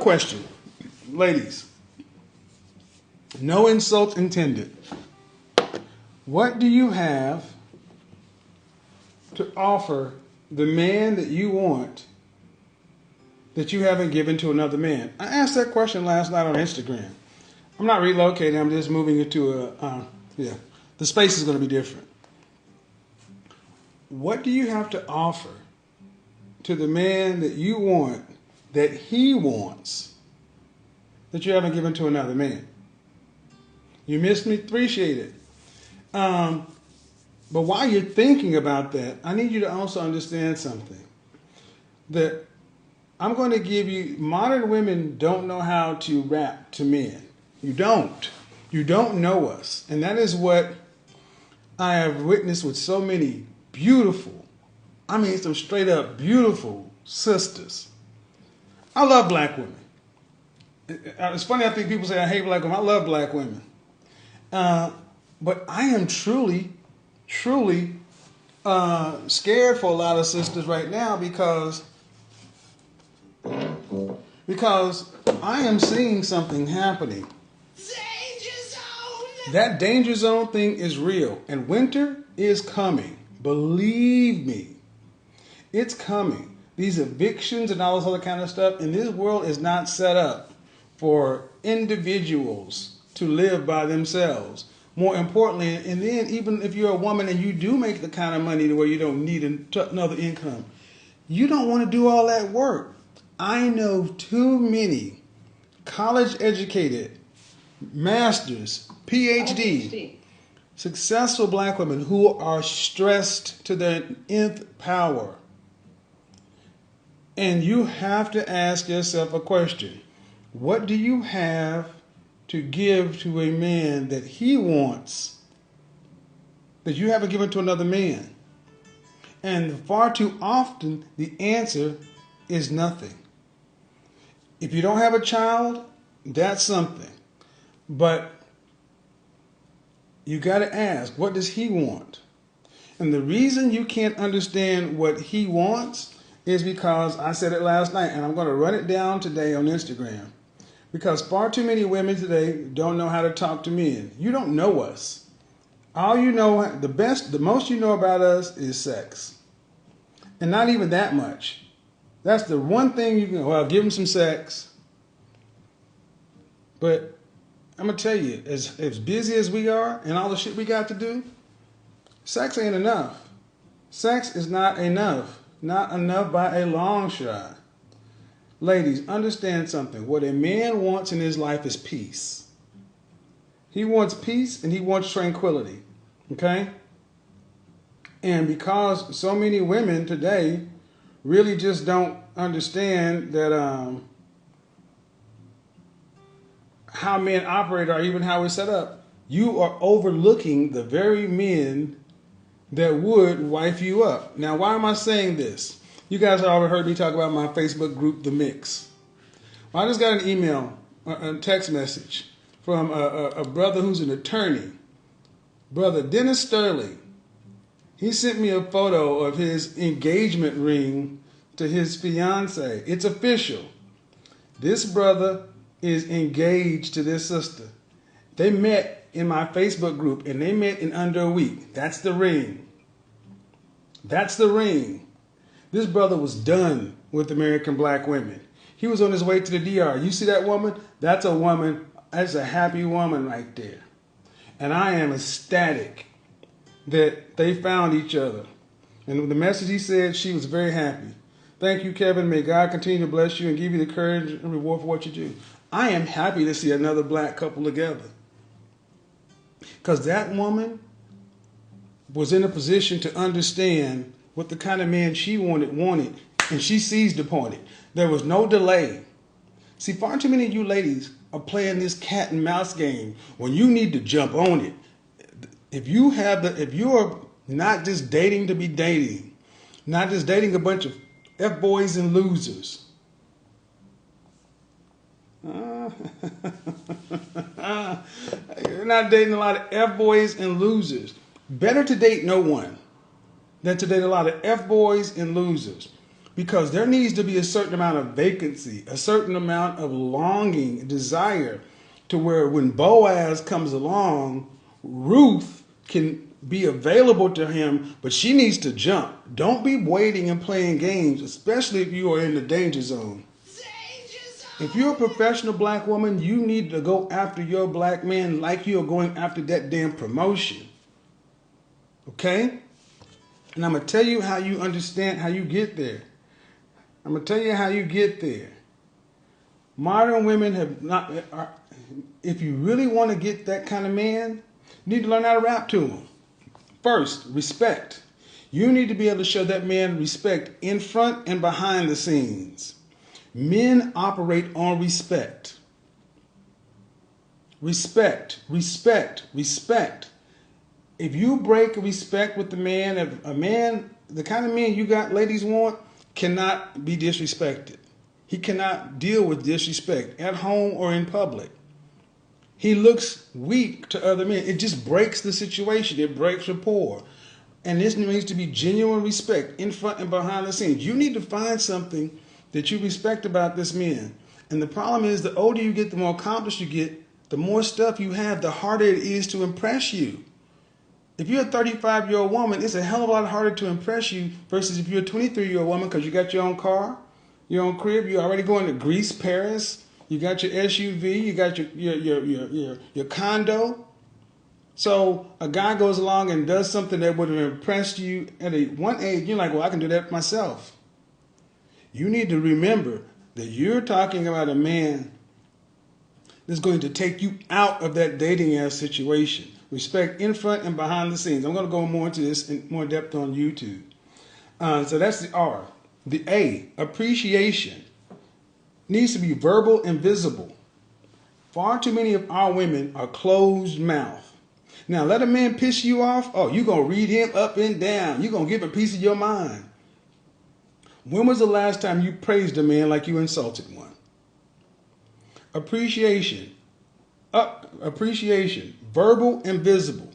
question, ladies. No insults intended. What do you have to offer the man that you want that you haven't given to another man? I asked that question last night on Instagram. I'm not relocating. I'm just moving into the space is going to be different. What do you have to offer to the man that you want, that he wants, that you haven't given to another man? You missed me? Appreciate it. But while you're thinking about that, I need you to also understand something. That I'm going to give you, modern women don't know how to rap to men. You don't. You don't know us. And that is what I have witnessed with so many beautiful, some straight up beautiful sisters. I love black women. It's funny, I think people say I hate black women. I love black women. But I am truly scared for a lot of sisters right now because I am seeing something happening. Danger zone! That danger zone thing is real. And winter is coming. Believe me. It's coming. These evictions and all this other kind of stuff. And this world is not set up for individuals to live by themselves. More importantly, and then even if you're a woman and you do make the kind of money to where you don't need another income, you don't want to do all that work. I know too many college-educated, masters, PhD, successful black women who are stressed to their nth power. And you have to ask yourself a question. What do you have to give to a man that he wants that you haven't given to another man? And far too often, the answer is nothing. If you don't have a child, that's something. But you got to ask, what does he want? And the reason you can't understand what he wants is because I said it last night, and I'm going to run it down today on Instagram. Because far too many women today don't know how to talk to men. You don't know us. All you know, the most you know about us is sex. And not even that much. That's the one thing you can, give them some sex. But I'm going to tell you, as busy as we are and all the shit we got to do, sex ain't enough. Sex is not enough. Not enough by a long shot. Ladies, understand something. What a man wants in his life is peace. He wants peace and he wants tranquility. Okay? And because so many women today really just don't understand that how men operate or even how we're set up, you are overlooking the very men that would wife you up. Now, why am I saying this? You guys have already heard me talk about my Facebook group, The Mix. Well, I just got an email, a text message from a brother who's an attorney, Brother Dennis Sterling. He sent me a photo of his engagement ring to his fiance. It's official. This brother is engaged to this sister. They met in my Facebook group, and they met in under a week. That's the ring. That's the ring. This brother was done with American black women. He was on his way to the DR. You see that woman? That's a woman. That's a happy woman right there. And I am ecstatic that they found each other. And the message he said, she was very happy. Thank you, Kevin. May God continue to bless you and give you the courage and reward for what you do. I am happy to see another black couple together. Because that woman was in a position to understand what the kind of man she wanted, and she seized upon it. There was no delay. See, far too many of you ladies are playing this cat and mouse game when you need to jump on it. If you're not just dating to be dating, not just dating a bunch of F-boys and losers. You're not dating a lot of F-boys and losers. Better to date no one than to date a lot of F-boys and losers Because there needs to be a certain amount of vacancy, a certain amount of longing, desire, to where when Boaz comes along, Ruth can be available to him, but she needs to jump. Don't be waiting and playing games, especially if you are in the danger zone. If you're a professional black woman, you need to go after your black man like you're going after that damn promotion. Okay? And I'm going to tell you how you understand how you get there. I'm going to tell you how you get there. Modern women have not, if you really want to get that kind of man, you need to learn how to rap to him. First, respect. You need to be able to show that man respect in front and behind the scenes. Men operate on respect. Respect, respect, respect. If you break respect with the man, if a man, the kind of man you got ladies want, cannot be disrespected. He cannot deal with disrespect at home or in public. He looks weak to other men. It just breaks the situation. It breaks rapport. And this needs to be genuine respect in front and behind the scenes. You need to find something that you respect about this man. And the problem is, the older you get, the more accomplished you get, the more stuff you have, the harder it is to impress you. If you're a 35-year-old woman, it's a hell of a lot harder to impress you versus if you're a 23-year-old woman, because you got your own car, your own crib, you're already going to Greece, Paris, you got your SUV, you got your condo. So a guy goes along and does something that would have impressed you at one age, you're like, well, I can do that myself. You need to remember that you're talking about a man that's going to take you out of that dating ass situation. Respect in front and behind the scenes. I'm going to go more into this in more depth on YouTube. So that's the R. The A, appreciation, needs to be verbal and visible. Far too many of our women are closed mouth. Now, let a man piss you off. Oh, you're going to read him up and down. You're going to give a piece of your mind. When was the last time you praised a man like you insulted one? Appreciation. Appreciation. Verbal and visible.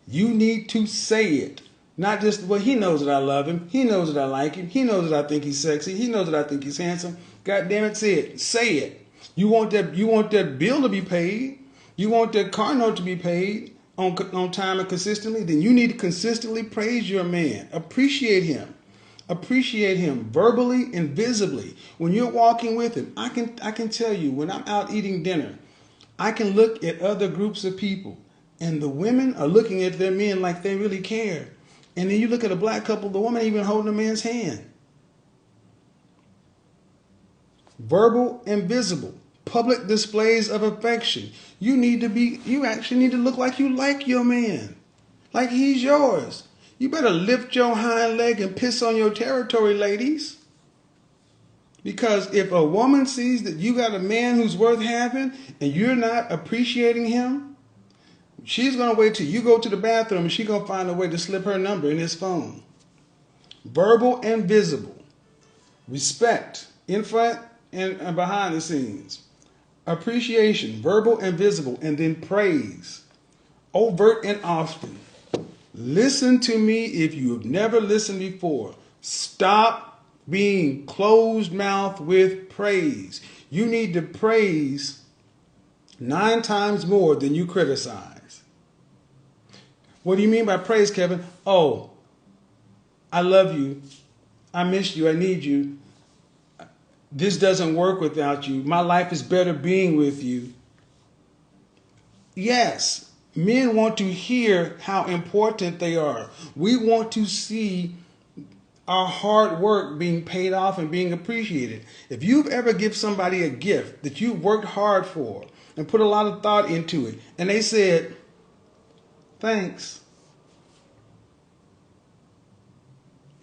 You need to say it. Not just, well, he knows that I love him. He knows that I like him. He knows that I think he's sexy. He knows that I think he's handsome. God damn it, say it. Say it. You want that bill to be paid. You want that car note to be paid on time and consistently. Then you need to consistently praise your man. Appreciate him. Appreciate him verbally and visibly. When you're walking with him, I can tell you, when I'm out eating dinner, I can look at other groups of people, and the women are looking at their men like they really care. And then you look at a black couple, the woman even holding a man's hand. Verbal and visible. Public displays of affection. You actually need to look like you like your man. Like he's yours. You better lift your hind leg and piss on your territory, ladies. Because if a woman sees that you got a man who's worth having and you're not appreciating him, she's going to wait till you go to the bathroom and she's going to find a way to slip her number in his phone. Verbal and visible. Respect in front and behind the scenes. Appreciation, verbal and visible, and then praise. Overt and often. Listen to me if you have never listened before. Stop being closed-mouthed with praise. You need to praise 9 times more than you criticize. What do you mean by praise, Kevin? Oh, I love you. I miss you. I need you. This doesn't work without you. My life is better being with you. Yes. Men want to hear how important they are. We want to see our hard work being paid off and being appreciated. If you've ever given somebody a gift that you worked hard for and put a lot of thought into it, and they said, thanks.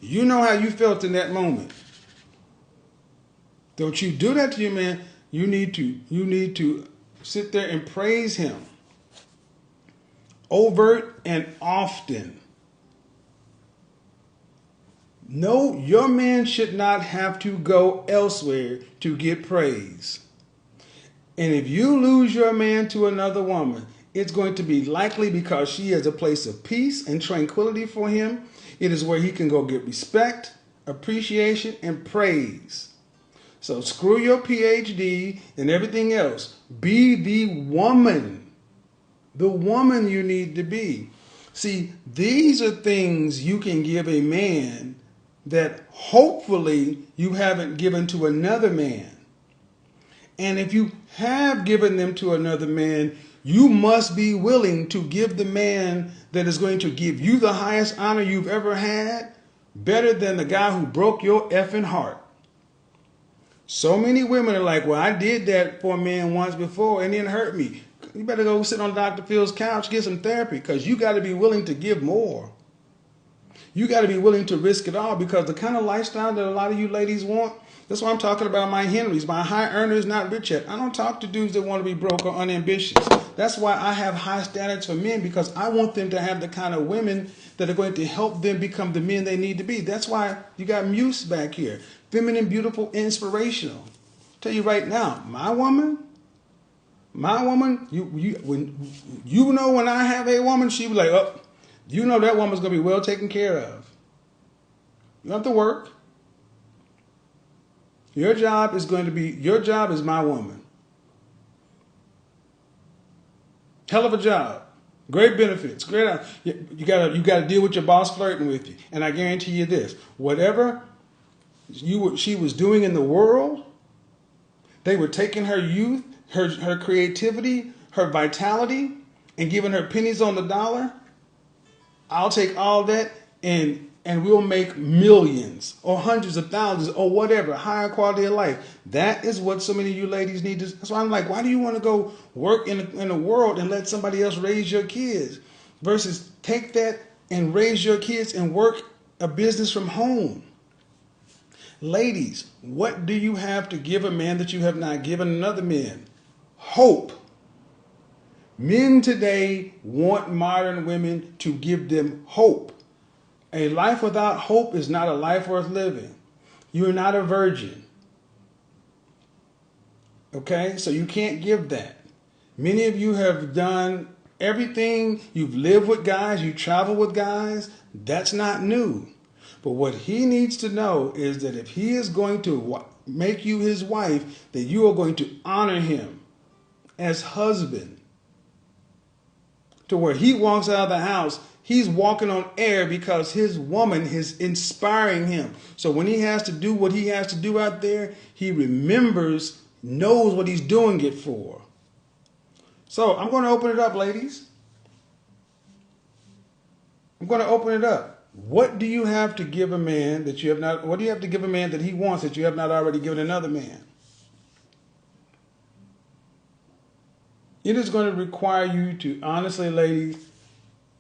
You know how you felt in that moment. Don't you do that to your man. You need to sit there and praise him. Overt and often. No, your man should not have to go elsewhere to get praise. And if you lose your man to another woman, it's going to be likely because she is a place of peace and tranquility for him. It is where he can go get respect, appreciation, and praise. So screw your PhD and everything else. Be the woman you need to be. See, these are things you can give a man that hopefully you haven't given to another man. And if you have given them to another man, you must be willing to give the man that is going to give you the highest honor you've ever had better than the guy who broke your effing heart. So many women are like, well, I did that for a man once before and it didn't hurt me. You better go sit on Dr. Phil's couch, get some therapy, because you got to be willing to give more. You got to be willing to risk it all, because the kind of lifestyle that a lot of you ladies want, that's why I'm talking about my Henrys, my high earners, not rich yet. I don't talk to dudes that want to be broke or unambitious. That's why I have high standards for men, because I want them to have the kind of women that are going to help them become the men they need to be. That's why you got Muse back here. Feminine, beautiful, inspirational. I'll tell you right now, my woman, when I have a woman, she be like, oh, you know that woman's gonna be well taken care of. You don't have to work. Your job is my woman. Hell of a job. Great benefits. Great. You gotta deal with your boss flirting with you. And I guarantee you this: whatever she was doing in the world, they were taking her youth, her creativity, her vitality, and giving her pennies on the dollar. I'll take all that and we'll make millions or hundreds of thousands or whatever, higher quality of life. That is what so many of you ladies need to. That's why I'm like, why do you want to go work in the world and let somebody else raise your kids versus take that and raise your kids and work a business from home? Ladies, what do you have to give a man that you have not given another man? Hope. Men today want modern women to give them hope. A life without hope is not a life worth living. You're not a virgin. Okay? So you can't give that. Many of you have done everything. You've lived with guys. You travel with guys. That's not new. But what he needs to know is that if he is going to make you his wife, that you are going to honor him as husband. To where he walks out of the house, he's walking on air because his woman is inspiring him. So when he has to do what he has to do out there, he remembers, knows what he's doing it for. So I'm going to open it up, ladies. I'm going to open it up. What do you have to give a man that you have not? What do you have to give a man that he wants that you have not already given another man? It is going to require you to, honestly, ladies,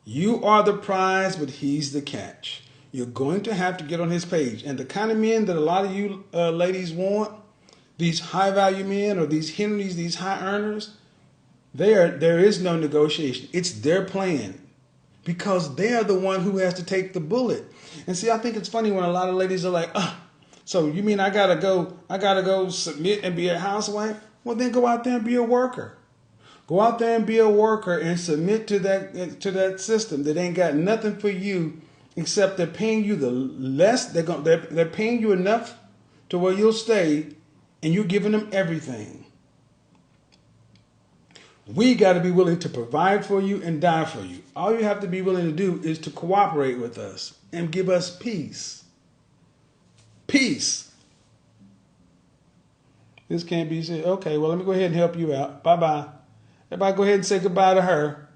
you are the prize, but he's the catch. You're going to have to get on his page. And the kind of men that a lot of you ladies want, these high-value men or these Henrys, these high earners, there is no negotiation. It's their plan because they're the one who has to take the bullet. And see, I think it's funny when a lot of ladies are like, so you mean I gotta go submit and be a housewife? Well, then go out there and be a worker. Go out there and be a worker and submit to that system that ain't got nothing for you except they're paying you the less. They're paying you enough to where you'll stay, and you're giving them everything. We got to be willing to provide for you and die for you. All you have to be willing to do is to cooperate with us and give us peace. Peace. This can't be said. Okay, well, let me go ahead and help you out. Bye-bye. Everybody go ahead and say goodbye to her.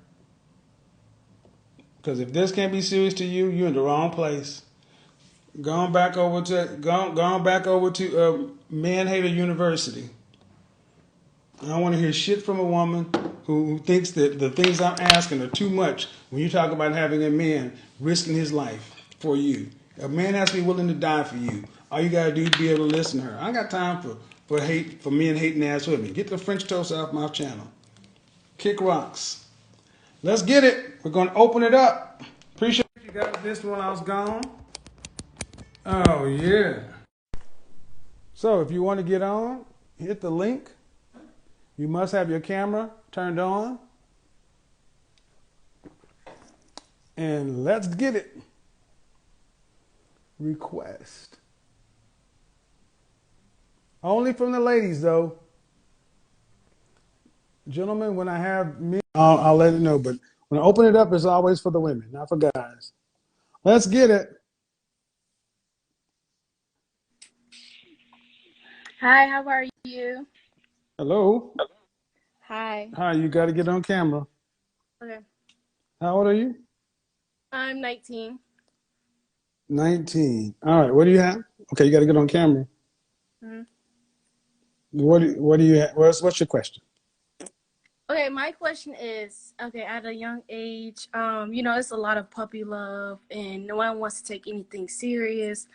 Because if this can't be serious to you, you're in the wrong place. Going back over to Man Hater University. I don't want to hear shit from a woman who thinks that the things I'm asking are too much when you talk about having a man risking his life for you. A man has to be willing to die for you. All you got to do is be able to listen to her. I ain't got time for men hating ass women. Get the French toast off my channel. Kick rocks. Let's get it. We're going to open it up. Appreciate you guys this while I was gone. Oh, yeah. So if you want to get on, hit the link. You must have your camera turned on. And let's get it. Request. Only from the ladies, though. Gentlemen, when I have men, I'll let it know. But when I open it up, it's always for the women, not for guys. Let's get it. Hi, how are you? Hello. Hi. Hi, you got to get on camera. Okay. How old are you? I'm 19. 19. All right. What do you have? Okay, you got to get on camera. Mhm. What do you have? What's your question? Okay, my question is, okay, at a young age, it's a lot of puppy love and no one wants to take anything serious.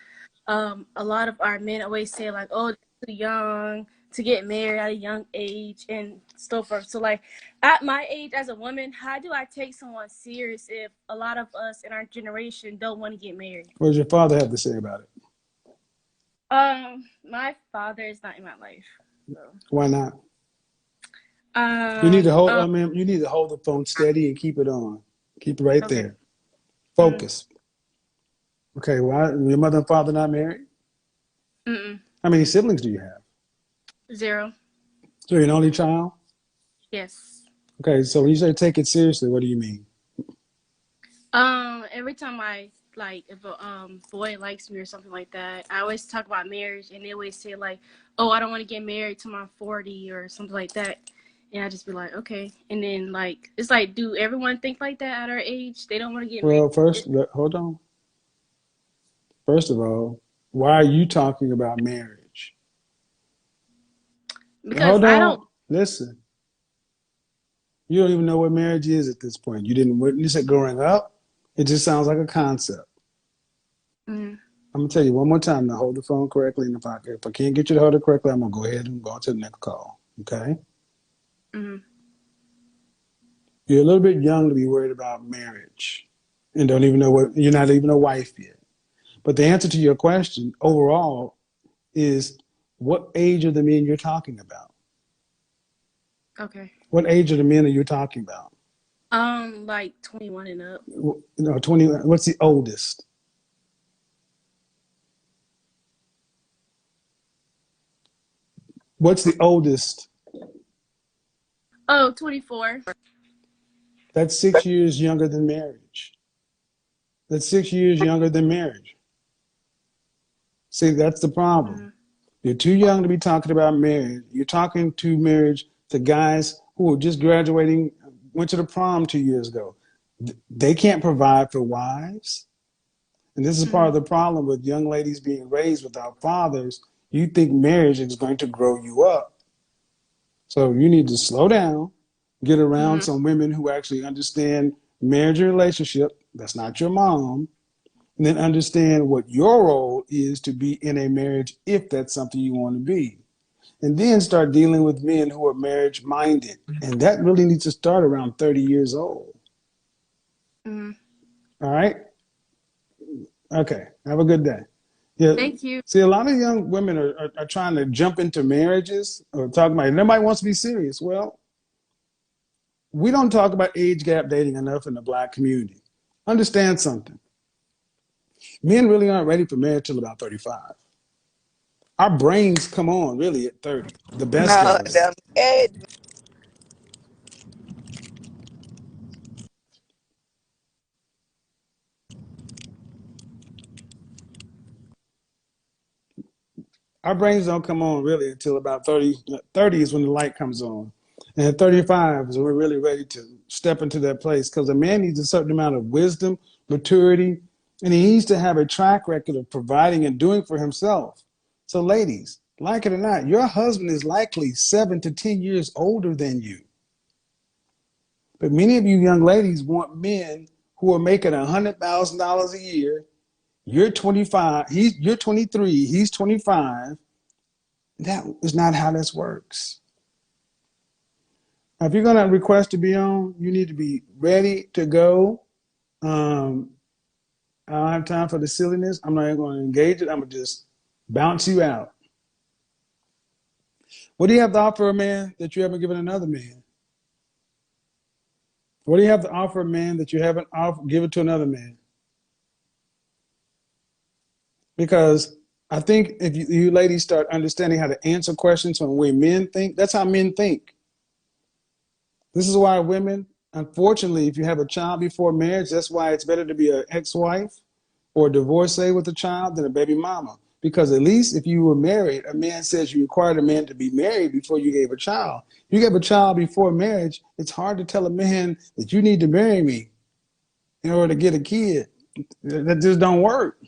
A lot of our men always say like, oh, they're too young to get married at a young age and so forth. So like at my age as a woman, how do I take someone serious if a lot of us in our generation don't want to get married? What does your father have to say about it? My father is not in my life. So Why not? You need to um hold. um I mean, you need to hold the phone steady and keep it on. Keep it right okay. there. Mm, Focus. Okay. Why? Your mother and father not married? mm-mm. How many siblings do you have? 0. So you're an only child. Yes. Okay. So when you say take it seriously, what do you mean? Every time I like if a boy likes me or something like that, I always talk about marriage and they always say like, "Oh, I don't want to get married till I'm 40 or something like that." And I just be like, "Okay." And then like it's like, do everyone think like that at our age? They don't want to get married Well, first, hold on. First of all, why are you talking about marriage? because Hold I don't. on. Listen. You don't even know what marriage is at this point. You didn't witness it growing up. It just sounds like a concept. Mm, I'm gonna tell you one more time to hold the phone correctly, and if I can't get you to hold it correctly, I'm gonna go ahead and go on to the next call. Okay? mm, You're a little bit young to be worried about marriage, and don't even know what you're not even a wife yet. But the answer to your question overall is, what age are the men you're talking about? okay. What age are the men are you talking about? Like 21 and up. 20. What's the oldest? What's the oldest? Oh, 24. That's 6 years younger than marriage. That's 6 years younger than marriage. See, that's the problem. Mm, You're too young to be talking about marriage. You're talking to marriage to guys who are just graduating, went to the prom 2 years ago. They can't provide for wives. And this is part of mm, the problem with young ladies being raised without fathers. You think marriage is going to grow you up. So you need to slow down, get around mm, some women who actually understand marriage and relationship. That's not your mom. And then understand what your role is to be in a marriage if that's something you want to be. And then start dealing with men who are marriage minded. And that really needs to start around 30 years old. mm. All right? Okay. Have a good day. Yeah. Thank you. See, a lot of young women are trying to jump into marriages or talking about it. Nobody wants to be serious. Well, we don't talk about age gap dating enough in the black community. Understand something. Men really aren't ready for marriage till about 35. Our brains come on really at 30, the best of No, us. them head. Our brains don't come on really until about 30. 30 is when the light comes on. And at 35 is when we're really ready to step into that place because a man needs a certain amount of wisdom, maturity, and he needs to have a track record of providing and doing for himself. So, ladies, like it or not, your husband is likely 7 to 10 years older than you. But many of you young ladies want men who are making $100,000 a year. You're 25, you're 23, he's 25. That is not how this works. Now, if you're going to request to be on, you need to be ready to go. Um, I don't have time for the silliness. I'm not even going to engage it. I'm going to just bounce you out. What do you have to offer a man that you haven't given another man? What do you have to offer a man that you haven't given to another man? Because I think if you ladies start understanding how to answer questions from the way men think, that's how men think. This is why women, unfortunately, if you have a child before marriage, that's why it's better to be an ex-wife or a divorcee with a child than a baby mama. Because at least if you were married, a man says you required a man to be married before you gave a child. If you gave a child before marriage, it's hard to tell a man that you need to marry me in order to get a kid. That just don't work.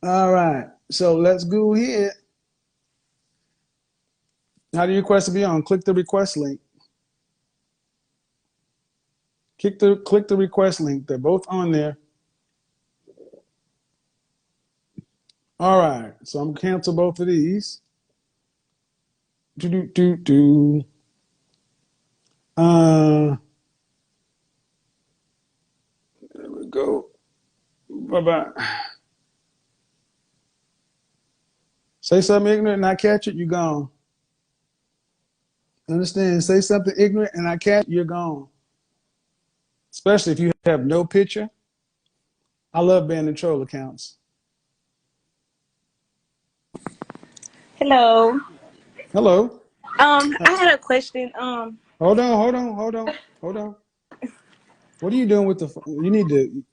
All right, so let's go here. How do you request to be on? Click the request link. Click the request link. They're both on there. All right, so I'm gonna cancel both of these. Do do do do. There we go. Bye bye. Say something ignorant and I catch it, you're gone. Understand? Say something ignorant and I catch it, you're gone. Especially if you have no picture. I love banning troll accounts. Hello. Hello. I had a question. Hold on. What are you doing with the phone? You need to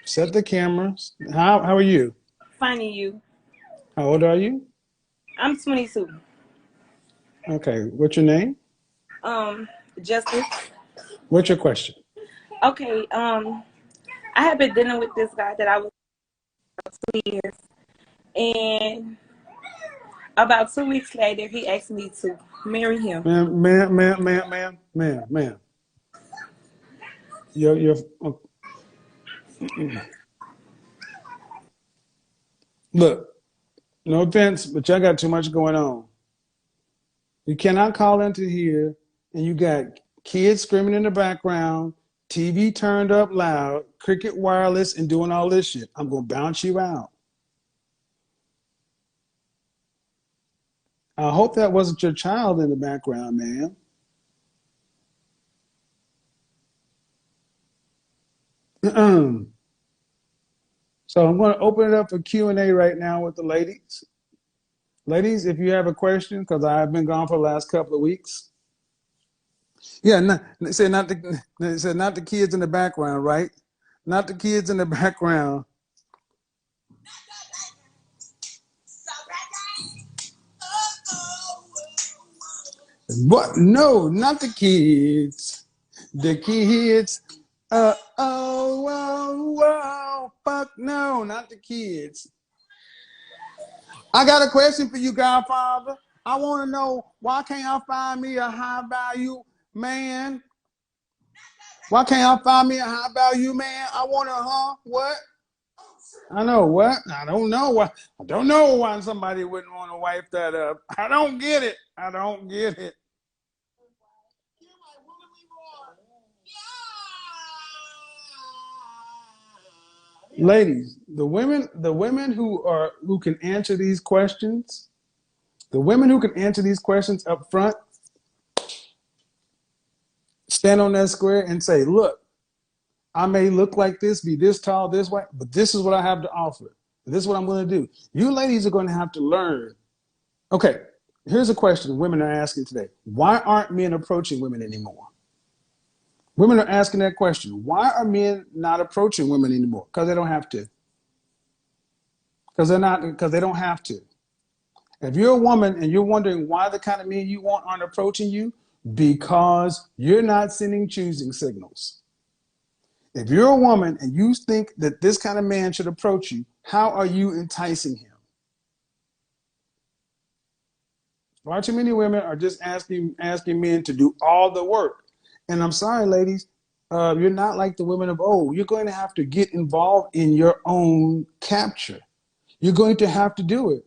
set the cameras. How are you? Finding you. How old are you? I'm 22. Okay. What's your name? Justice. What's your question? Okay. I have been dealing with this guy that I was 2 years, and about 2 weeks later, he asked me to marry him. Ma'am. You're look. No offense, but y'all got too much going on. You cannot call into here and you got kids screaming in the background, TV turned up loud, Cricket Wireless, and doing all this shit. I'm going to bounce you out. I hope that wasn't your child in the background, man. So I'm going to open it up for Q&A right now with the ladies. Ladies, if you have a question, because I've been gone for the last couple of weeks. Yeah, they said not the kids in the background, right? Not the kids in the background. What? No, not the kids. The kids. Fuck no, not the kids. I got a question for you, Godfather. I want to know, why can't I find me a high value man? Why can't I find me a high value man? I want to, what? I know what? I don't know why. I don't know why somebody wouldn't want to wipe that up. I don't get it. I don't get it. Ladies, the women who can answer these questions, the women who can answer these questions up front, stand on that square and say, look, I may look like this, be this tall, this white, but this is what I have to offer. This is what I'm going to do. You ladies are going to have to learn. Okay, here's a question women are asking today. Why aren't men approaching women anymore? Women are asking that question. Why are men not approaching women anymore? Because they don't have to. Because they don't have to. If you're a woman and you're wondering why the kind of men you want aren't approaching you, because you're not sending choosing signals. If you're a woman and you think that this kind of man should approach you, how are you enticing him? Far too many women are just asking men to do all the work. And I'm sorry, ladies, you're not like the women of old. You're going to have to get involved in your own capture. You're going to have to do it.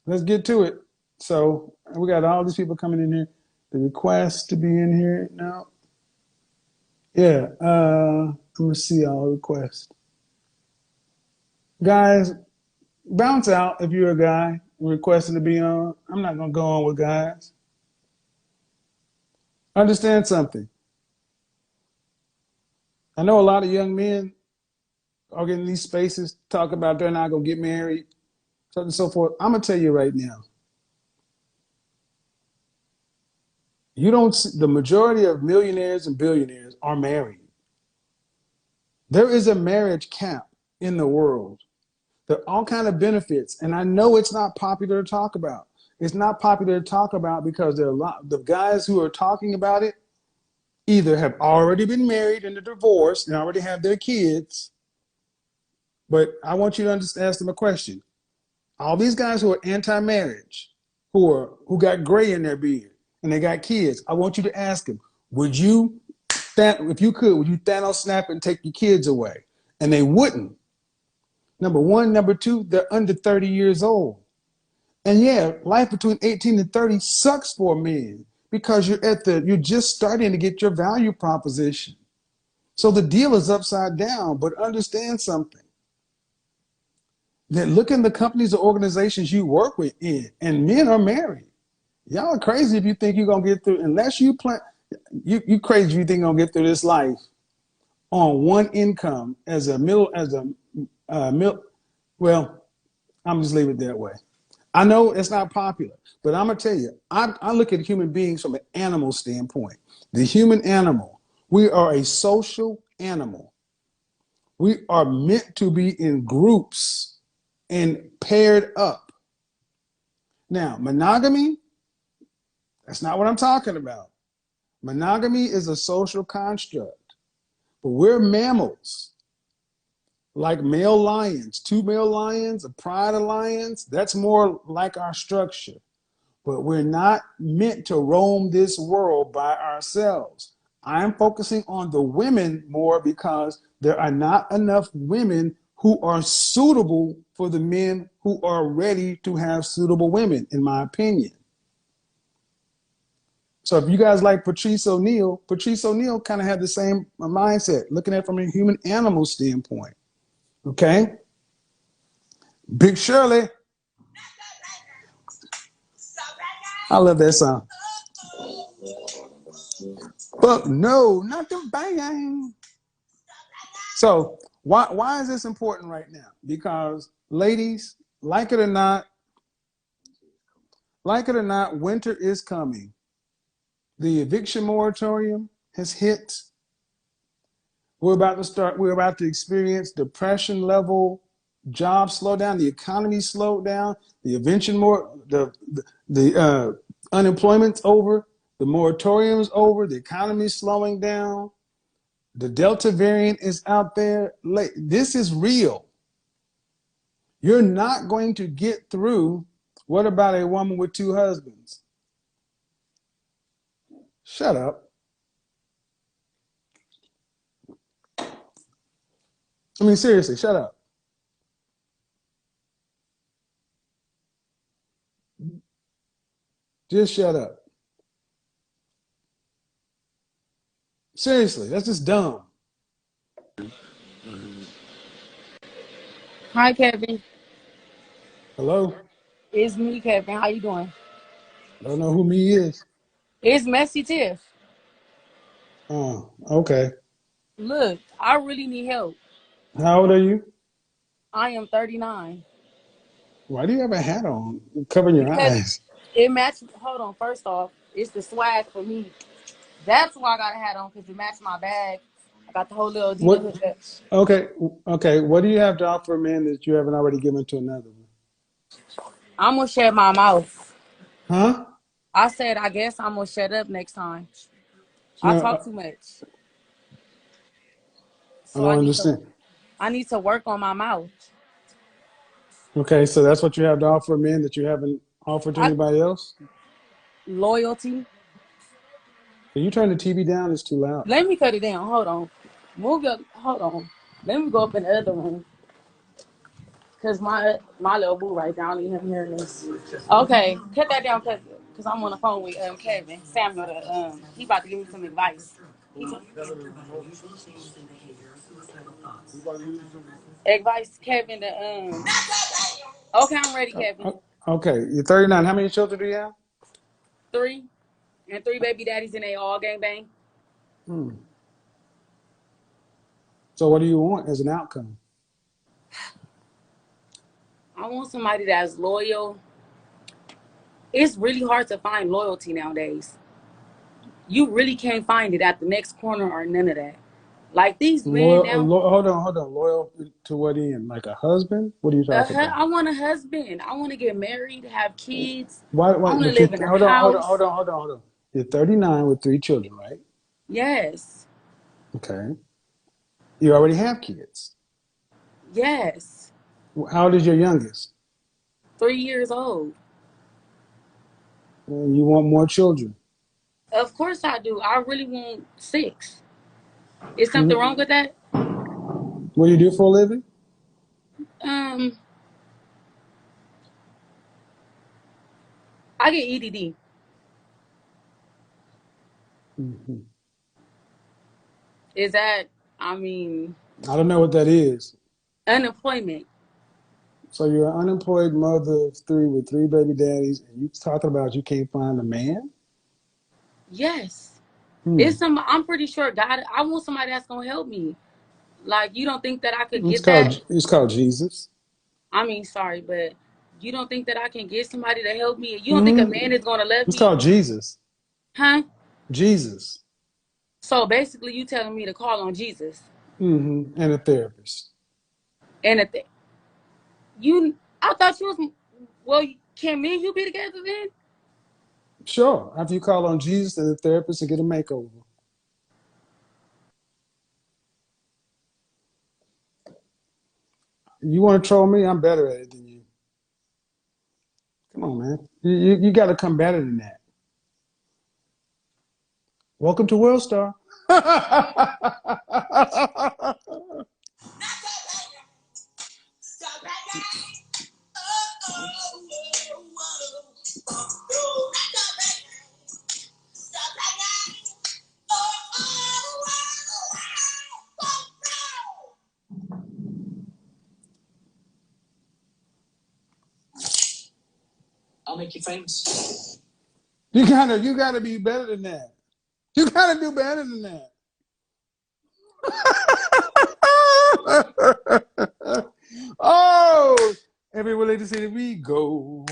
Let's get to it. So we got all these people coming in here. The request to be in here now. Yeah, I'm gonna see all requests. Guys, bounce out if you're a guy requesting to be on. I'm not gonna go on with guys. Understand something. I know a lot of young men are getting these spaces, talk about they're not going to get married, so on and so forth. I'm going to tell you right now, you don't see, the majority of millionaires and billionaires are married. There is a marriage cap in the world. There are all kind of benefits, and I know it's not popular to talk about. It's not popular to talk about because there are a lot the guys who are talking about it either have already been married and divorced and already have their kids. But I want you to ask them a question. All these guys who are anti-marriage, who got gray in their beard and they got kids, I want you to ask them, would you, if you could, would you Thanos snap and take your kids away? And they wouldn't. Number one. Number two, they're under 30 years old. And yeah, life between 18 and 30 sucks for men because you're just starting to get your value proposition. So the deal is upside down, but understand something. That look in the companies or organizations you work with in, and men are married. Y'all are crazy if you think you're gonna get through, unless you plan you crazy if you think you're gonna get through this life on one income as a middle as a well, I'm just leave it that way. I know it's not popular, but I'm gonna tell you, I look at human beings from an animal standpoint. The human animal, we are a social animal. We are meant to be in groups and paired up. Now, monogamy, that's not what I'm talking about. Monogamy is a social construct, but we're mammals, like male lions, two male lions, a pride of lions. That's more like our structure. But we're not meant to roam this world by ourselves. I'm focusing on the women more because there are not enough women who are suitable for the men who are ready to have suitable women, in my opinion. So if you guys like Patrice O'Neal kind of had the same mindset, looking at it from a human animal standpoint. Okay? Big Shirley. I love that song. But no, not the bang. So why is this important right now? Because ladies, like it or not, winter is coming. The eviction moratorium has hit. We're about to experience depression level job slowdown, the economy slowed down, the unemployment's over, the moratorium's over, the economy's slowing down, the Delta variant is out there. This is real. You're not going to get through. What about a woman with two husbands? Shut up. I mean, seriously, shut up. Just shut up. Seriously, that's just dumb. Hi, Kevin. Hello? It's me, Kevin. How you doing? I don't know who me is. It's Messy Tiff. Oh, okay. Look, I really need help. How old are you? I am 39. Why do you have a hat on covering your Because eyes? it matches. Hold on. First off, it's the swag for me. That's why I got a hat on, because it matches my bag. I got the whole little Adidas What? hookup. Okay, okay. What do you have to offer a man that you haven't already given to another one? I'm going to shut my mouth. Huh? I said, I guess I'm going to shut up next time. I No, talk too much. I So don't understand. I need to work on my mouth. Okay, so that's what you have to offer a man that you haven't offered to I anybody else? Loyalty. Can you turn the TV down? It's too loud. Let me cut it down. Hold on. Hold on. Let me go up in the other room. Cause my little boo right now, I don't even hearing this. Okay, cut that down, cause I'm on the phone with Kevin Samuel. He about to give me some advice. Advice, Kevin. Okay, I'm ready, Kevin. Okay, you're 39. How many children do you have? 3 and 3 baby daddies, and they all gang bang. Hmm. So what do you want as an outcome? I want somebody that's loyal. It's really hard to find loyalty nowadays. You really can't find it at the next corner or none of that. Like these men now, Hold on. Loyal to what end? Like a husband? What are you talking about? I want a husband. I want to get married, have kids. I Why? want to But you live in a hold house. on, hold on. You're 39 with 3 children, right? Yes. Okay. You already have kids. Yes. How old is your youngest? 3 years old. And you want more children. Of course I do. I really want 6. Is something wrong Mhm. with that? What do you do for a living? Um, I get EDD. Hmm. Is that, I mean, I don't know what that is. unemployment? So you're an unemployed mother of 3 with 3 baby daddies, and you talking about you can't find a man? Yes. Hmm. I'm pretty sure God, I want somebody that's going to help me. Like, you don't think that I could It's get that? called Jesus. I mean, sorry, but you don't think that I can get somebody to help me? You don't think a Hmm. man is going to love It's me? called Jesus. Huh? Jesus. So basically, you telling me to call on Jesus. And a therapist. And a th- I thought you was, well, can me and you be together then? Sure. After you call on Jesus and the therapist and get a makeover. You want to troll me? I'm better at it than you. Come on, man. You got to come better than that. Welcome to World Star. I'll make you famous. You gotta be better than that. You gotta do better than that. Oh, every related city we go,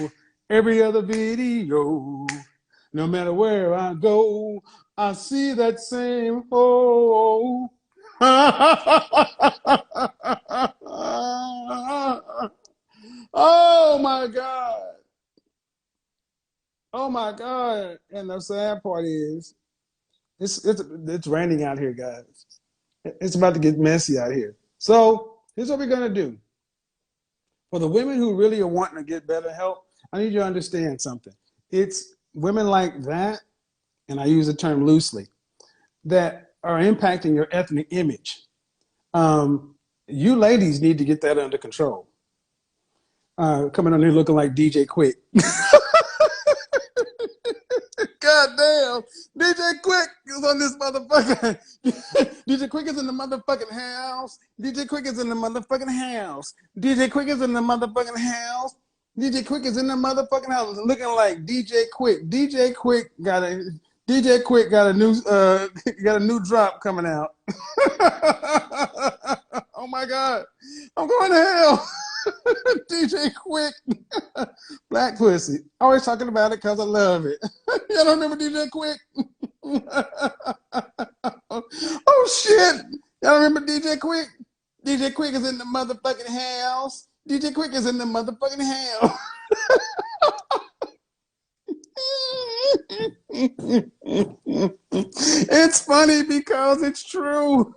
every other video, no matter where I go, I see that same hole. Oh my God. Oh my God. And the sad part is it's raining out here, guys. It's about to get messy out here. So here's what we're gonna do. For the women who really are wanting to get better help, I need you to understand something. It's women like that, and I use the term loosely, that are impacting your ethnic image. You ladies need to get that under control. Coming on here looking like DJ Quick. God damn. DJ Quick is on this motherfucker. DJ Quick is in the motherfucking house. DJ Quick is in the motherfucking house. DJ Quick is in the motherfucking house. DJ Quick is in the motherfucking house. Looking like DJ Quick. DJ Quick got a new got a new drop coming out. Oh my God. I'm going to hell. DJ Quick. Black pussy. Always talking about it because I love it. Y'all don't remember DJ Quick? Oh shit. Y'all remember DJ Quick? DJ Quick is in the motherfucking house. DJ Quick is in the motherfucking house. It's funny because it's true.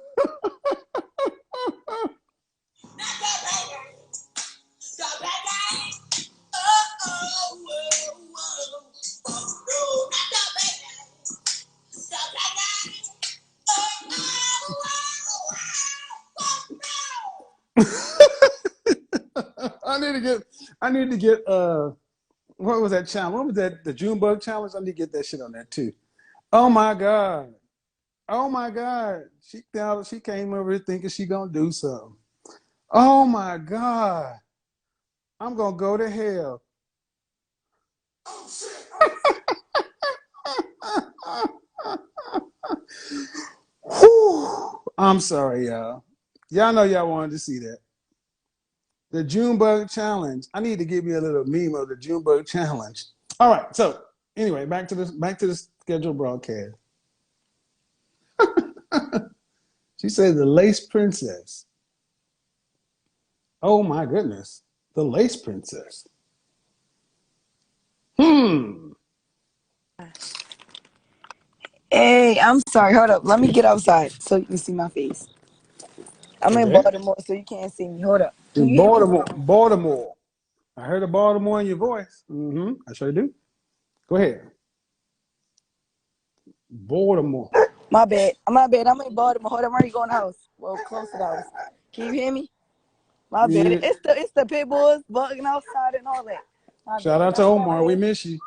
I need to get what was that challenge? What was that? The Junebug challenge? I need to get that shit on that too. Oh my God. Oh my God. She came over here thinking she gonna do something. Oh my God. I'm gonna go to hell. Whew. I'm sorry, y'all. Y'all know y'all wanted to see that. The Junebug challenge. I need to give you a little meme of the Junebug challenge. All right. So anyway, back to the scheduled broadcast. She said the lace princess. Oh my goodness. The lace princess. Hey, I'm sorry. Hold up. Let me get outside so you can see my face. I'm in Okay. Baltimore, so you can't see me. Hold up. Can In you hear me? Baltimore. I heard a Baltimore in your voice. I sure do. Go ahead. Baltimore. My bad. My bad. I'm in Baltimore. Hold up. I'm already going to the house. Well, close to the house. Can you hear me? My bad. Yeah. It's the pit bulls bugging outside and all that. My Shout bad. out to That's all Omar. it We is. miss you.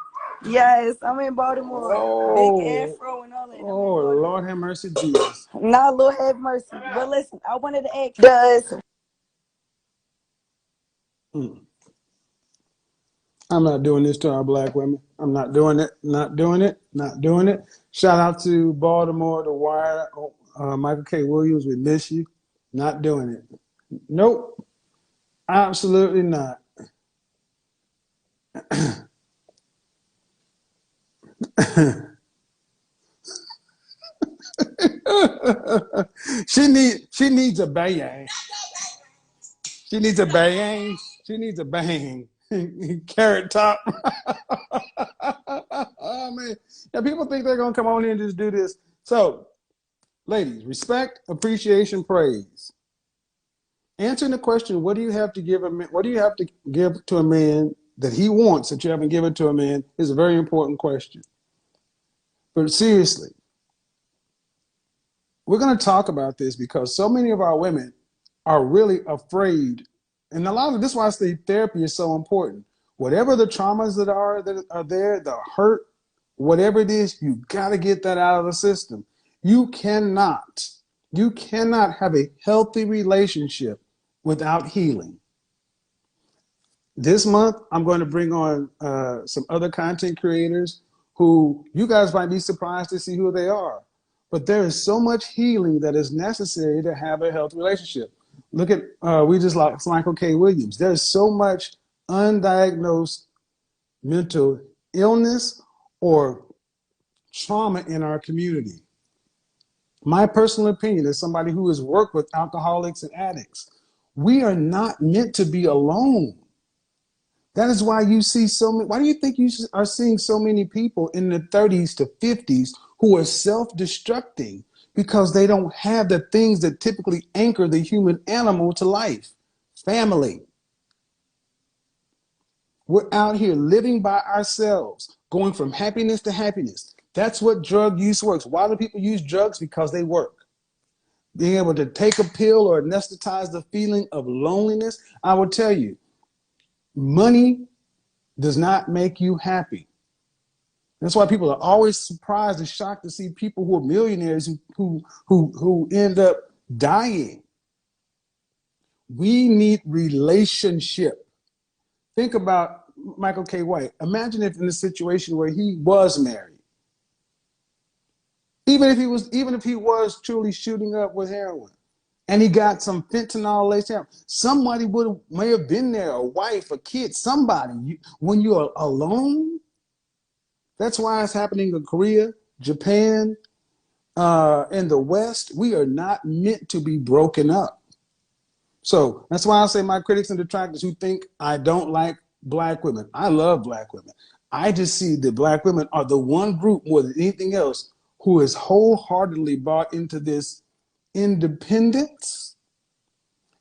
Yes, I'm in Baltimore. Big Oh, afro and all that. I'm in oh, Baltimore. Lord have mercy, Jesus. Not Lord have mercy. But listen, I wanted to ask does Mm. I'm not doing this to our black women. I'm not doing it. Not doing it. Not doing it. Shout out to Baltimore, The Wire, Michael K. Williams. We miss you. Not doing it. Nope. Absolutely not. She needs a bang. She needs a bang. She needs a bang. Carrot top. Oh man. Yeah, people think they're gonna come on here and just do this. So, ladies, respect, appreciation, praise. Answering the question, what do you have to give a man? What do you have to give to a man that he wants that you haven't given to a man is a very important question. But seriously, we're going to talk about this because so many of our women are really afraid. And a lot of this is why I say therapy is so important. Whatever the traumas that are there, the hurt, whatever it is, you got to get that out of the system. You cannot have a healthy relationship without healing. This month, I'm going to bring on some other content creators who you guys might be surprised to see who they are. But there is so much healing that is necessary to have a healthy relationship. Look at, we just lost Michael K. Williams. There's so much undiagnosed mental illness or trauma in our community. My personal opinion is somebody who has worked with alcoholics and addicts. We are not meant to be alone. That is why you see so many. Why do you think you are seeing so many people in the 30s to 50s who are self-destructing? Because they don't have the things that typically anchor the human animal to life. Family. We're out here living by ourselves, going from happiness to happiness. That's what drug use works. Why do people use drugs? Because they work. Being able to take a pill or anesthetize the feeling of loneliness. I will tell you, money does not make you happy. That's why people are always surprised and shocked to see people who are millionaires who end up dying. We need relationship. Think about Michael K. White. Imagine if in a situation where he was married, even if he was truly shooting up with heroin, and he got some fentanyl laced down, somebody may have been there, a wife, a kid, somebody. When you're alone, that's why it's happening in Korea, Japan, in the West. We are not meant to be broken up. So that's why I say my critics and detractors who think I don't like black women. I love black women. I just see that black women are the one group more than anything else who is wholeheartedly bought into this independence.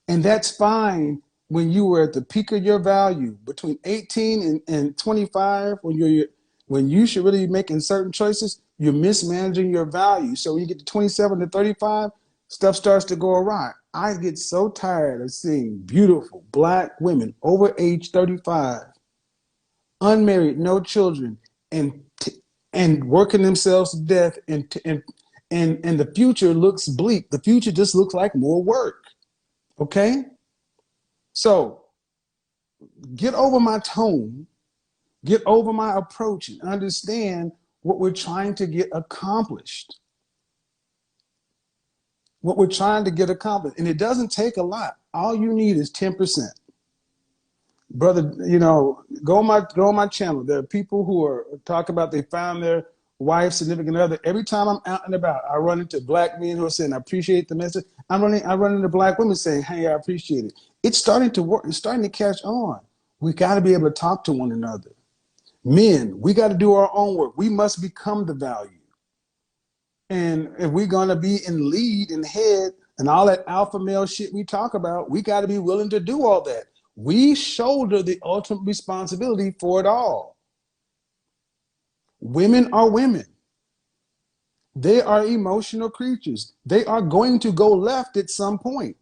And that's fine when you were at the peak of your value between 18 and 25, when you should really be making certain choices, you're mismanaging your value. So when you get to 27 to 35, stuff starts to go awry. I get so tired of seeing beautiful black women over age 35, unmarried, no children, and working themselves to death, and the future looks bleak. The future just looks like more work. Okay? So get over my tone, get over my approach, and understand what we're trying to get accomplished. what we're trying to get accomplished. And it doesn't take a lot. All you need is 10%. Brother, you know, go on my channel. There are people who are talking about they found their wife, significant other. Every time I'm out and about, I run into black men who are saying, I appreciate the message. I run into black women saying, hey, I appreciate it. It's starting to work. It's starting to catch on. We got to be able to talk to one another. Men, we got to do our own work. We must become the value. And if we're going to be in lead and head and all that alpha male shit we talk about, we got to be willing to do all that. We shoulder the ultimate responsibility for it all. Women are women. They are emotional creatures. They are going to go left at some point.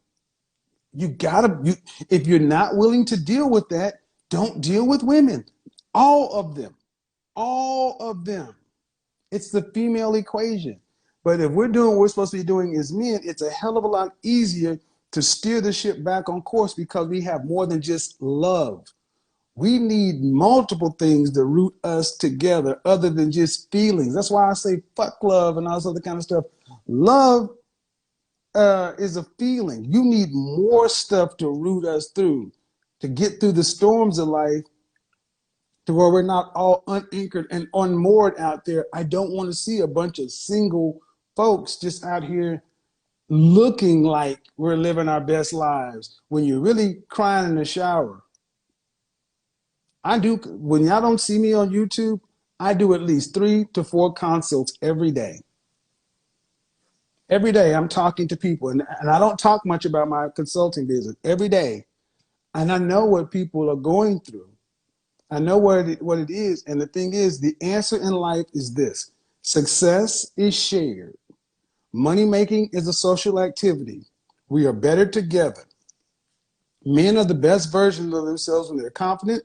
If you're not willing to deal with that, don't deal with women. All of them. All of them. It's the female equation. But if we're doing what we're supposed to be doing as men, it's a hell of a lot easier to steer the ship back on course because we have more than just love. We need multiple things to root us together other than just feelings. That's why I say fuck love and all this other kind of stuff. Love is a feeling. You need more stuff to root us through, to get through the storms of life, to where we're not all unanchored and unmoored out there. I don't want to see a bunch of single folks just out here looking like we're living our best lives when you're really crying in the shower. I do, when y'all don't see me on YouTube, I do at least 3 to 4 consults every day. Every day I'm talking to people, and I don't talk much about my consulting business every day. And I know what people are going through. I know what it is. And the thing is, the answer in life is this: success is shared. Money making is a social activity. We are better together. Men are the best versions of themselves when they're confident,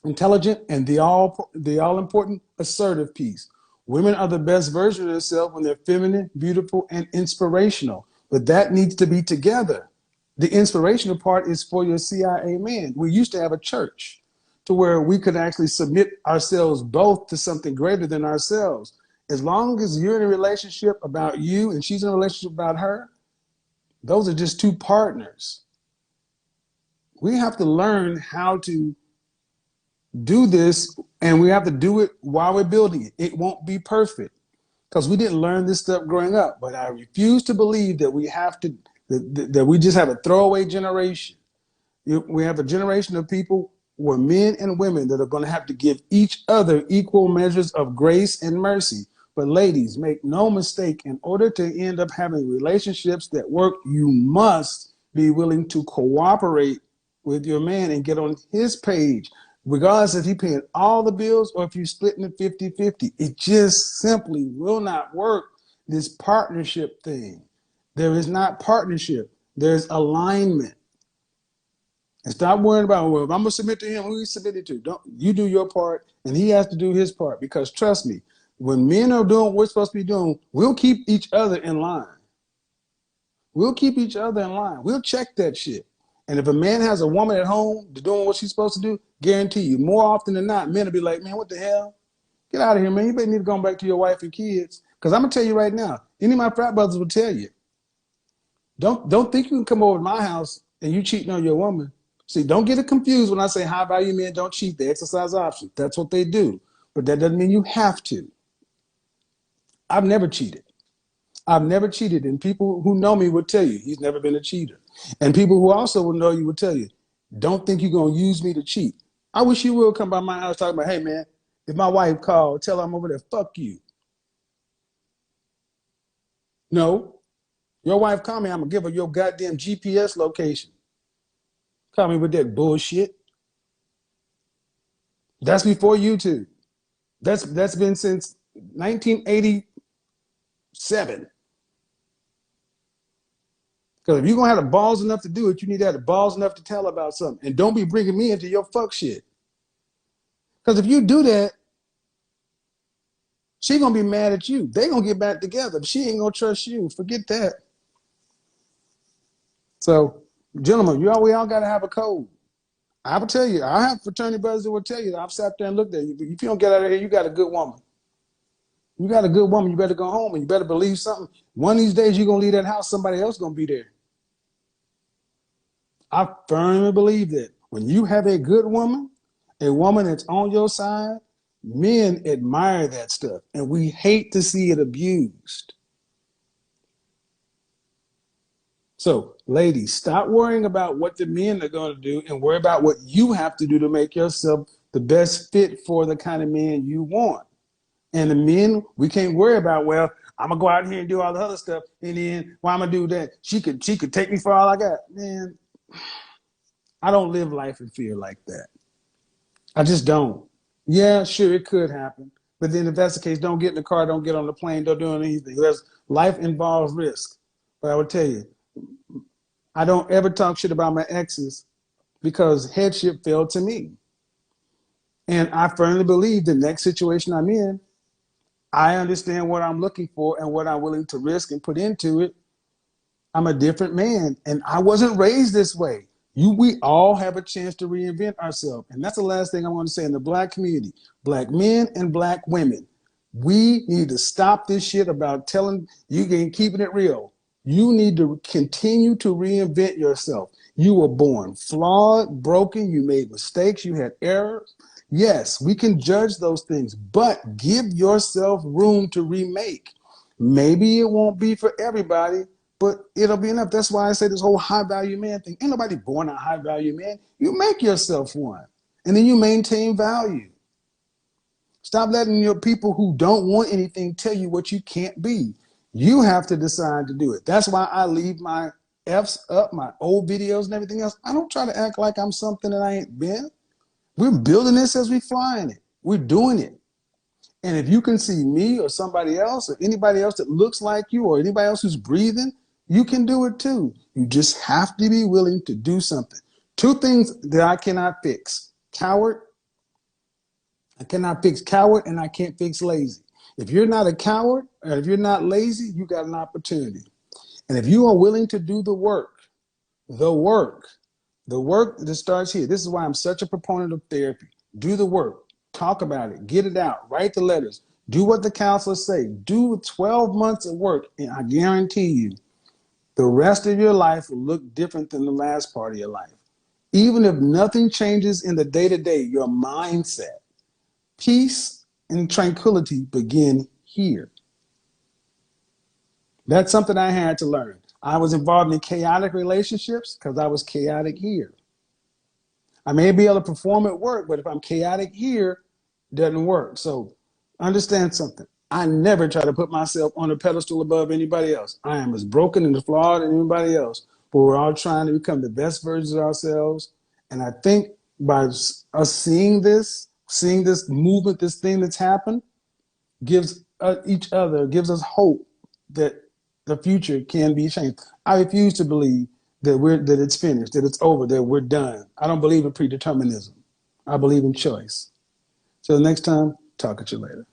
intelligent, and the all important assertive piece. Women are the best version of themselves when they're feminine, beautiful, and inspirational. But that needs to be together. The inspirational part is for your CIA man. We used to have a church to where we could actually submit ourselves both to something greater than ourselves. As long as you're in a relationship about you and she's in a relationship about her, those are just two partners. We have to learn how to do this, and we have to do it while we're building it. It won't be perfect because we didn't learn this stuff growing up, but I refuse to believe that we have to, that we just have a throwaway generation. We have a generation of people who are men and women that are going to have to give each other equal measures of grace and mercy. But ladies, make no mistake, in order to end up having relationships that work, you must be willing to cooperate with your man and get on his page, regardless if he's paying all the bills or if you're splitting it 50-50. It just simply will not work, this partnership thing. There is not partnership. There's alignment. And stop worrying about, well, if I'm going to submit to him, who he submitted to? Don't you do your part, and he has to do his part. Because trust me, when men are doing what we're supposed to be doing, we'll keep each other in line. We'll keep each other in line. We'll check that shit. And if a man has a woman at home doing what she's supposed to do, guarantee you, more often than not, men will be like, man, what the hell? Get out of here, man. You better need to go back to your wife and kids. Because I'm going to tell you right now, any of my frat brothers will tell you, don't think you can come over to my house and you cheating on your woman. See, don't get it confused when I say high value men don't cheat. They exercise options. That's what they do. But that doesn't mean you have to. I've never cheated. I've never cheated. And people who know me would tell you he's never been a cheater. And people who also will know you would tell you, don't think you're going to use me to cheat. I wish you will come by my house talking about, hey, man, if my wife called, tell her I'm over there, fuck you. No. Your wife call me, I'm going to give her your goddamn GPS location. Call me with that bullshit. That's before YouTube. That's been since 1987. Because if you're going to have the balls enough to do it, you need to have the balls enough to tell about something. And don't be bringing me into your fuck shit. Because if you do that, she going to be mad at you. They going to get back together. But she ain't going to trust you. Forget that. So, gentlemen, we all got to have a code. I will tell you, I have fraternity brothers that will tell you that I've sat there and looked at you. If you don't get out of here, you got a good woman. You got a good woman, you better go home and you better believe something. One of these days you're gonna leave that house, somebody else gonna be there. I firmly believe that when you have a good woman, a woman that's on your side, men admire that stuff and we hate to see it abused. So, ladies, stop worrying about what the men are going to do and worry about what you have to do to make yourself the best fit for the kind of man you want. And the men, we can't worry about, well, I'm gonna go out here and do all the other stuff, and then why I'm gonna do that? She could take me for all I got. Man, I don't live life in fear like that. I just don't. Yeah, sure, it could happen. But then if that's the case, don't get in the car, don't get on the plane, don't do anything. Life involves risk. But I would tell you, I don't ever talk shit about my exes because headship fell to me. And I firmly believe the next situation I'm in, I understand what I'm looking for and what I'm willing to risk and put into it. I'm a different man, and I wasn't raised this way. We all have a chance to reinvent ourselves. And that's the last thing I want to say in the Black community, Black men and Black women. We need to stop this shit about telling you and keeping it real. You need to continue to reinvent yourself. You were born flawed, broken, you made mistakes, you had errors. Yes, we can judge those things, but give yourself room to remake. Maybe it won't be for everybody, but it'll be enough. That's why I say this whole high value man thing. Ain't nobody born a high value man. You make yourself one, and then you maintain value. Stop letting your people who don't want anything tell you what you can't be. You have to decide to do it. That's why I leave my F's up, my old videos and everything else. I don't try to act like I'm something that I ain't been. We're building this as we flying it. We're doing it. And if you can see me or somebody else or anybody else that looks like you or anybody else who's breathing, you can do it too. You just have to be willing to do something. Two things that I cannot fix. I cannot fix coward and I can't fix lazy. If you're not a coward or if you're not lazy, you got an opportunity. And if you are willing to do the work that starts here. This is why I'm such a proponent of therapy. Do the work, talk about it, get it out, write the letters, do what the counselors say, do 12 months of work, and I guarantee you, the rest of your life will look different than the last part of your life. Even if nothing changes in the day-to-day, your mindset, peace and tranquility begin here. That's something I had to learn. I was involved in chaotic relationships because I was chaotic here. I may be able to perform at work, but if I'm chaotic here, it doesn't work. So understand something. I never try to put myself on a pedestal above anybody else. I am as broken and as flawed as anybody else, but we're all trying to become the best versions of ourselves. And I think by us seeing this movement, this thing that's happened, gives gives us hope that the future can be changed. I refuse to believe that it's finished, that it's over, that we're done. I don't believe in predeterminism. I believe in choice. So next time, talk at you later.